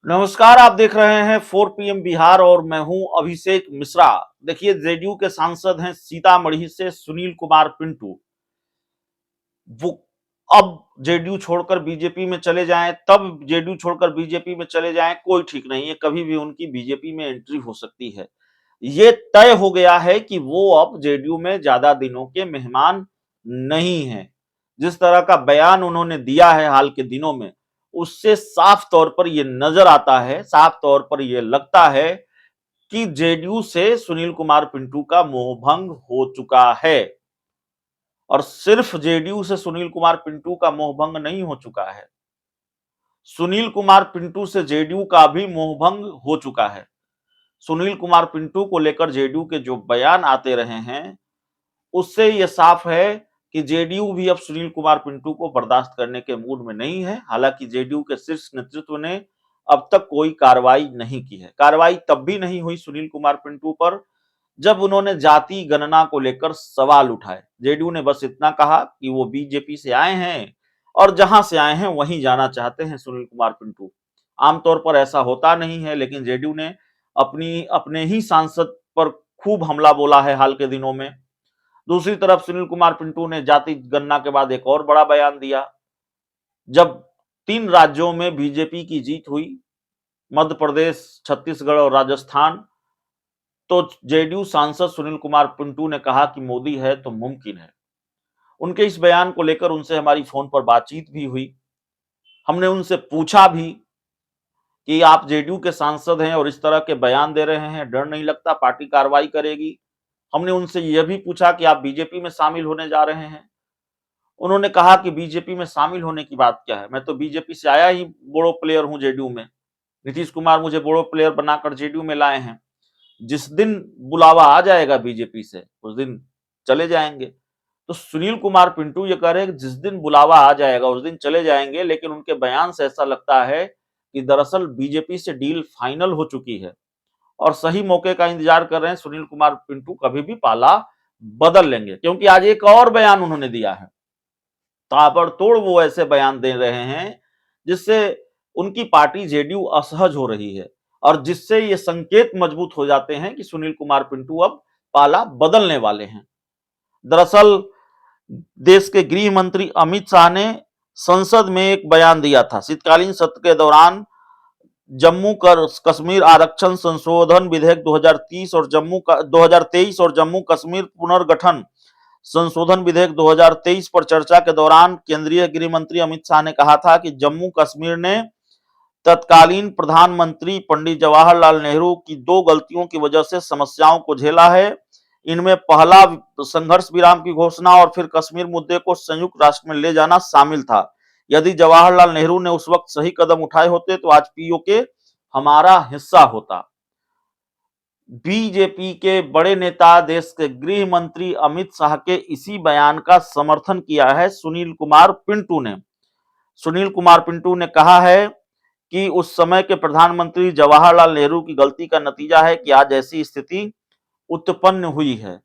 नमस्कार, आप देख रहे हैं 4 पीएम बिहार और मैं हूं अभिषेक मिश्रा। देखिए, जेडीयू के सांसद हैं सीतामढ़ी से सुनील कुमार पिंटू। वो अब जेडीयू छोड़कर बीजेपी में चले जाएं, तब जेडीयू छोड़कर बीजेपी में चले जाएं, कोई ठीक नहीं है। कभी भी उनकी बीजेपी में एंट्री हो सकती है। ये तय हो गया है कि वो अब जेडीयू में ज्यादा दिनों के मेहमान नहीं हैं। जिस तरह का बयान उन्होंने दिया है हाल के दिनों में, उससे साफ तौर पर यह नजर आता है, साफ तौर पर यह लगता है कि जेडीयू से सुनील कुमार पिंटू का मोहभंग हो चुका है। और सिर्फ जेडीयू से सुनील कुमार पिंटू का मोहभंग नहीं हो चुका है, सुनील कुमार पिंटू से जेडीयू का भी मोहभंग हो चुका है। सुनील कुमार पिंटू को लेकर जेडीयू के जो बयान आते रहे हैं, उससे यह साफ है कि जेडीयू भी अब सुनील कुमार पिंटू को बर्दाश्त करने के मूड में नहीं है। हालांकि जेडीयू के शीर्ष नेतृत्व ने अब तक कोई कार्रवाई नहीं की है। कार्रवाई तब भी नहीं हुई सुनील कुमार पिंटू पर जब उन्होंने जाति गणना को लेकर सवाल उठाए। जेडीयू ने बस इतना कहा कि वो बीजेपी से आए हैं और जहां से आए हैं वहीं जाना चाहते हैं सुनील कुमार पिंटू। आमतौर पर ऐसा होता नहीं है, लेकिन जेडीयू ने अपने ही सांसद पर खूब हमला बोला है हाल के दिनों में। दूसरी तरफ सुनील कुमार पिंटू ने जाति गणना के बाद एक और बड़ा बयान दिया। जब 3 राज्यों में बीजेपी की जीत हुई, मध्य प्रदेश, छत्तीसगढ़ और राजस्थान, तो जेडीयू सांसद सुनील कुमार पिंटू ने कहा कि मोदी है तो मुमकिन है। उनके इस बयान को लेकर उनसे हमारी फोन पर बातचीत भी हुई। हमने उनसे पूछा भी कि आप जेडीयू के सांसद हैं और इस तरह के बयान दे रहे हैं, डर नहीं लगता पार्टी कार्रवाई करेगी? हमने उनसे यह भी पूछा कि आप बीजेपी में शामिल होने जा रहे हैं? उन्होंने कहा कि बीजेपी में शामिल होने की बात क्या है, मैं तो बीजेपी से आया ही बोड़ो प्लेयर हूं जेडीयू में। नीतीश कुमार मुझे बोड़ो प्लेयर बनाकर जेडीयू में लाए हैं। जिस दिन बुलावा आ जाएगा बीजेपी से, उस दिन चले जाएंगे। तो सुनील कुमार पिंटू ये कह रहे हैं कि जिस दिन बुलावा आ जाएगा उस दिन चले जाएंगे, लेकिन उनके बयान से ऐसा लगता है कि दरअसल बीजेपी से डील फाइनल हो चुकी है और सही मौके का इंतजार कर रहे हैं। सुनील कुमार पिंटू कभी भी पाला बदल लेंगे, क्योंकि आज एक और बयान उन्होंने दिया है। ताबड़तोड़ वो ऐसे बयान दे रहे हैं जिससे उनकी पार्टी जेडीयू असहज हो रही है और जिससे ये संकेत मजबूत हो जाते हैं कि सुनील कुमार पिंटू अब पाला बदलने वाले हैं। दरअसल देश के गृह मंत्री अमित शाह ने संसद में एक बयान दिया था। शीतकालीन सत्र के दौरान जम्मू कश्मीर आरक्षण संशोधन विधेयक 2030 और 2023 और जम्मू कश्मीर पुनर्गठन संशोधन विधेयक 2023 पर चर्चा के दौरान केंद्रीय गृह मंत्री अमित शाह ने कहा था कि जम्मू कश्मीर ने तत्कालीन प्रधानमंत्री पंडित जवाहरलाल नेहरू की 2 गलतियों की वजह से समस्याओं को झेला है। इनमें पहला संघर्ष विराम की घोषणा और फिर कश्मीर मुद्दे को संयुक्त राष्ट्र में ले जाना शामिल था। यदि जवाहरलाल नेहरू ने उस वक्त सही कदम उठाए होते तो आज पीओके हमारा हिस्सा होता। बीजेपी के बड़े नेता देश के गृह मंत्री अमित शाह के इसी बयान का समर्थन किया है सुनील कुमार पिंटू ने। सुनील कुमार पिंटू ने कहा है कि उस समय के प्रधानमंत्री जवाहरलाल नेहरू की गलती का नतीजा है कि आज ऐसी स्थिति उत्पन्न हुई है।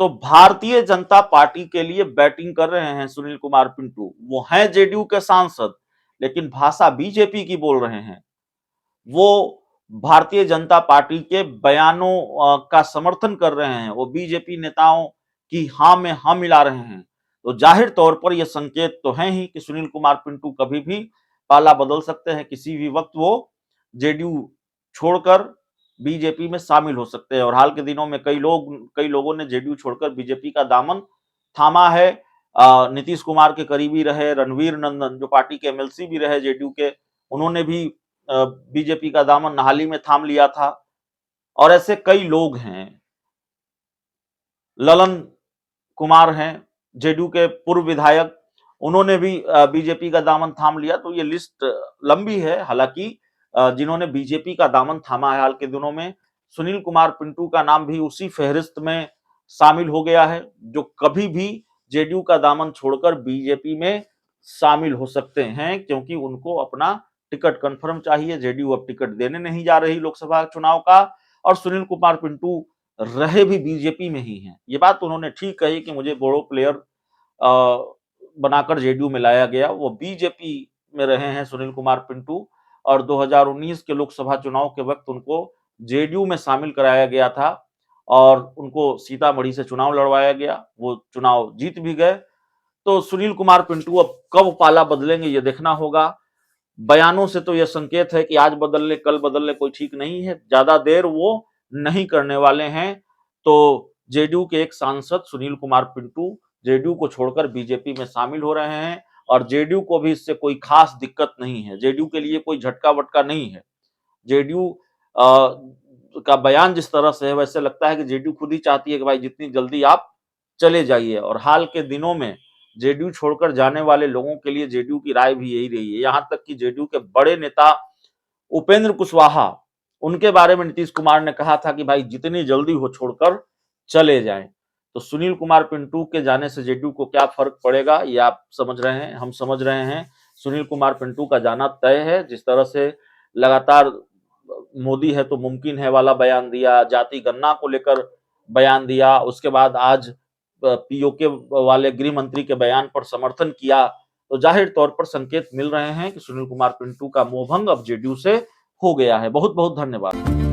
तो भारतीय जनता पार्टी के लिए बैटिंग कर रहे हैं सुनील कुमार पिंटू। वो हैं जेडीयू के सांसद, लेकिन भाषा बीजेपी की बोल रहे हैं। वो भारतीय जनता पार्टी के बयानों का समर्थन कर रहे हैं। वो बीजेपी नेताओं की हाँ में हाँ मिला रहे हैं। तो जाहिर तौर पर यह संकेत तो है ही कि सुनील कुमार पिंटू कभी भी पाला बदल सकते हैं। किसी भी वक्त वो जेडीयू छोड़कर बीजेपी में शामिल हो सकते हैं। और हाल के दिनों में कई लोगों ने जेडीयू छोड़कर बीजेपी का दामन थामा है। नीतीश कुमार के करीबी रहे रणवीर नंदन, जो पार्टी के एमएलसी भी रहे जेडीयू के, उन्होंने भी बीजेपी का दामन हाल ही में थाम लिया था। और ऐसे कई लोग हैं। ललन कुमार हैं जेडीयू के पूर्व विधायक, उन्होंने भी बीजेपी का दामन थाम लिया। तो ये लिस्ट लंबी है। हालांकि जिन्होंने बीजेपी का दामन थामा है हाल के दिनों में, सुनील कुमार पिंटू का नाम भी उसी फहरिस्त में शामिल हो गया है, जो कभी भी जेडीयू का दामन छोड़कर बीजेपी में शामिल हो सकते हैं, क्योंकि उनको अपना टिकट कंफर्म चाहिए। जेडीयू अब टिकट देने नहीं जा रही लोकसभा चुनाव का, और सुनील कुमार पिंटू रहे भी बीजेपी में ही हैं। ये बात उन्होंने ठीक कही कि मुझे बोड़ो प्लेयर बनाकर जेडीयू में लाया गया। वो बीजेपी में रहे हैं सुनील कुमार पिंटू, और 2019 के लोकसभा चुनाव के वक्त उनको जेडीयू में शामिल कराया गया था और उनको सीतामढ़ी से चुनाव लड़वाया गया। वो चुनाव जीत भी गए। तो सुनील कुमार पिंटू अब कब पाला बदलेंगे ये देखना होगा। बयानों से तो यह संकेत है कि आज बदल ले कल बदल ले कोई ठीक नहीं है, ज्यादा देर वो नहीं करने वाले हैं। तो जेडीयू के एक सांसद सुनील कुमार पिंटू जेडीयू को छोड़कर बीजेपी में शामिल हो रहे हैं और जेडीयू को भी इससे कोई खास दिक्कत नहीं है, जेडीयू के लिए कोई झटका वटका नहीं है। जेडीयू का बयान जिस तरह से है वैसे लगता है कि जेडीयू खुद ही चाहती है कि भाई जितनी जल्दी आप चले जाइए। और हाल के दिनों में जेडीयू छोड़कर जाने वाले लोगों के लिए जेडीयू की राय भी यही रही है। यहां तक कि जेडीयू के बड़े नेता उपेंद्र कुशवाहा, उनके बारे में नीतीश कुमार ने कहा था कि भाई जितनी जल्दी हो छोड़कर चले जाएं। तो सुनील कुमार पिंटू के जाने से जेडीयू को क्या फर्क पड़ेगा ये आप समझ रहे हैं, हम समझ रहे हैं। सुनील कुमार पिंटू का जाना तय है। जिस तरह से लगातार मोदी है तो मुमकिन है वाला बयान दिया, जाति गणना को लेकर बयान दिया, उसके बाद आज पीओके वाले गृह मंत्री के बयान पर समर्थन किया, तो जाहिर तौर पर संकेत मिल रहे हैं कि सुनील कुमार पिंटू का मोहभंग अब जेडीयू से हो गया है। बहुत बहुत धन्यवाद।